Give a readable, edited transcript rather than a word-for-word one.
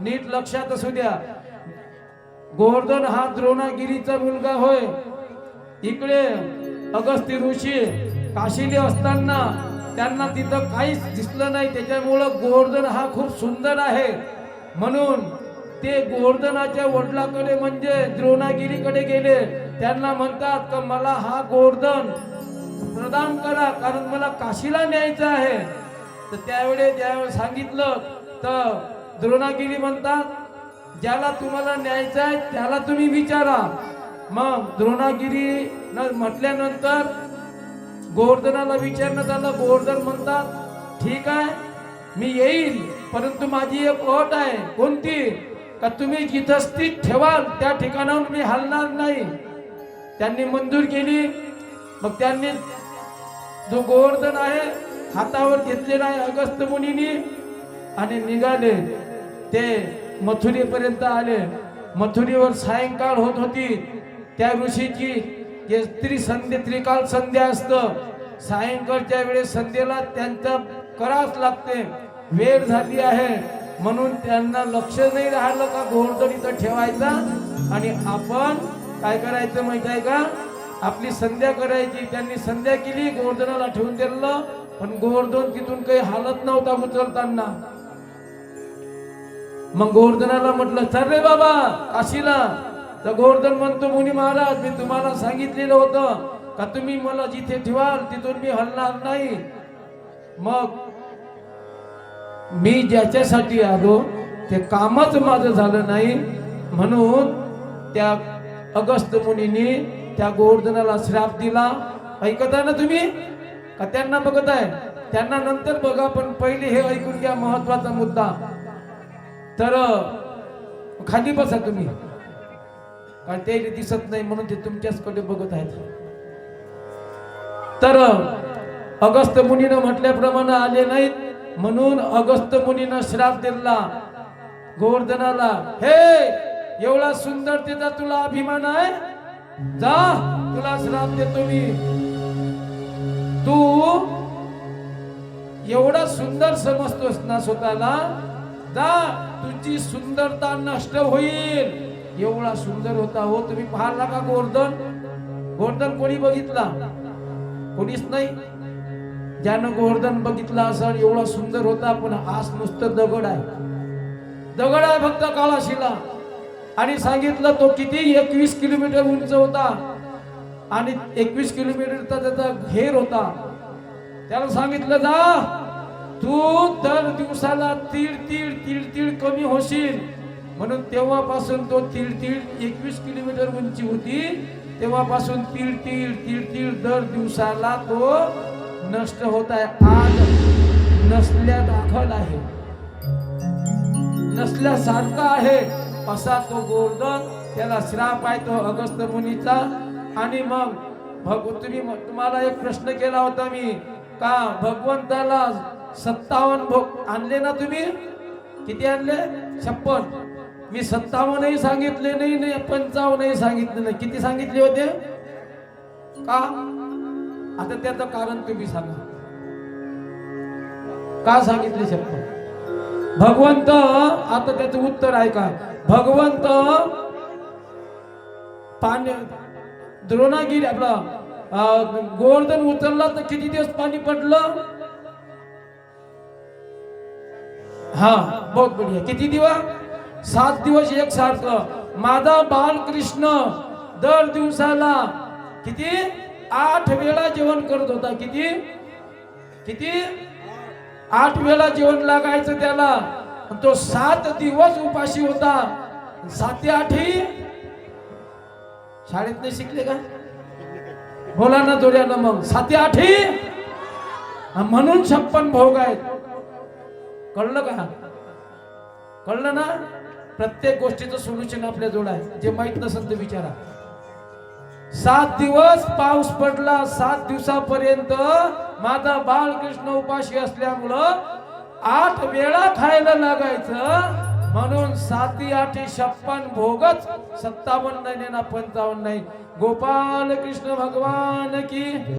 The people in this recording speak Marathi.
नीट लक्षात असू द्या, गोवर्धन हा द्रोणागिरीचा मुलगा होय. इकडे अगस्त्य ऋषी काशीले असताना त्यांना तिथं काहीच दिसलं नाही, त्याच्यामुळं गोवर्धन हा खूप सुंदर आहे. म्हणून ते गोवर्धनाच्या वडिलाकडे म्हणजे द्रोणागिरीकडे गेले. त्यांना म्हणतात की मला हा गोवर्धन प्रदान करा, कारण मला काशीला न्यायचं आहे. तर त्यावेळेस सांगितलं तर द्रोणागिरी म्हणतात, ज्याला तुम्हाला न्यायचं आहे त्याला तुम्ही विचारा. मग द्रोणागिरी म्हटल्यानंतर गोवर्धनाला विचारण्यात आलं. गोवर्धन म्हणतात, ठीक आहे मी येईल, परंतु माझी एक अट आहे. कोणती? का तुम्ही जिथं स्थित ठेवाल त्या ठिकाणाहून मी हलणार नाही. त्यांनी मंजूर केली. मग त्यांनी जो गोवर्धन आहे हातावर घेतलेला आहे अगस्त्य मुनींनी आणि निघाले. ते मथुरेपर्यंत आले. मथुरेवर सायंकाळ होत होती. त्या ऋषीची जे त्रिकाल संध्या असतं, सायंकाळच्या वेळेस संध्येला त्यांचं करावंच लागते. वेळ झाली आहे म्हणून त्यांना लक्ष नाही राहिलं का गोवर्धन इथं ठेवायचा आणि आपण काय करायचं माहित आहे का, आपली संध्या करायची. त्यांनी संध्या केली, गोवर्धनाला ठेवून दिलं. पण गोवर्धन तिथून काही हालत नव्हता उचलताना. मग गोवर्धनाला म्हटलं, चल रे बाबा काशीला. तर गोवर्धन म्हणतो, मुनी महाराज मी तुम्हाला सांगितलेलं होतं का तुम्ही मला जिथे ठेवाल तिथून मी हलणार नाही. मग मी ज्याच्यासाठी आलो ते कामच माझं झालं नाही, म्हणून त्या अगस्त्य मुनींनी त्या गोवर्धनाला श्राप दिला. ऐकता ना तुम्ही का त्यांना बघत आहे? त्यांना नंतर बघा, पण पहिले हे ऐकून घ्या महत्वाचा मुद्दा. तर खाली बसा तुम्ही, कारण ते दिसत नाही म्हणून ते तुमच्याचकडे बघत आहेत. तर अगस्त्य मुनीनं म्हटल्याप्रमाणे आले नाहीत, म्हणून अगस्त्य मुनीनं श्राप दिला गोवर्धनाला. हे एवढा सुंदरतेचा तुला अभिमान आहे, जा तुला श्राप देतो मी. तू एवढा सुंदर समजतोस ना स्वतःला, जा तुझी सुंदरता नष्ट होईल. एवढा सुंदर होता हो. तुम्ही पाहिला का गोवर्धन? गोवर्धन कोणी बघितला? कोणीच नाही. ज्यानं गोवर्धन बघितला असं एवढा सुंदर होता, पण आज नुसतं दगड आहे. दगड आहे फक्त काळाशिला. आणि सांगितलं तो किती 21 किलोमीटर उंच होता आणि 21 किलोमीटरचा त्याचा घेर होता. त्याला सांगितलं, जा तू दर दिवसाला तीळ कमी होशील. म्हणून तेव्हापासून तो तीळ 21 किलोमीटर उंची होती, तेव्हापासून तीळ दर दिवसाला तो नष्ट होत आहे. आज नसल्या दाखल आहे, नसल्यासारखा आहे असा तो गोवर्धन. त्याला श्राप आहे तो अगस्त्य मुनीचा. आणि मग तुम्हाला एक प्रश्न केला होता मी का भगवंताला 57 भोग आणले ना तुम्ही? किती आणले? 56. मी 57 सांगितले नाही, 55 सांगितले नाही. किती सांगितले होते का? आता त्याचं कारण तुम्ही सांगा, का सांगितले 56? भगवंत, आता त्याचं उत्तर आहे का? भगवंत पाणी द्रोणागिरी आपला गोवर्धन उचलला तर किती दिवस पाणी पडलं? हा बहुत बढिया. किती दिवस? 7 दिवस एकसारखं. माझा बालकृष्ण दर दिवसाला किती 8 वेळा जेवण करत होता. किती 8 वेळा जेवण लागायचं त्याला. तो 7 दिवस उपाशी होता. 7 ते 8 शाळेत नाही शिकले का? बोला ना जोड्यानं मग. 7 ते 8 म्हणून 56 भोग आहेत. कळलं का? कळलं ना? प्रत्येक गोष्टीचं सोल्युशन आपल्या जोड आहे. जे माहित नसेल ते विचारा. 7 दिवस पाऊस पडला, 7 दिवसापर्यंत माझा बालकृष्ण उपाशी असल्यामुळं 8 वेळा खायला लागायचं. म्हणून 7 ते 8 56 भोगच. 57 नाही ना 55 नाही. गोपाल कृष्ण भगवान की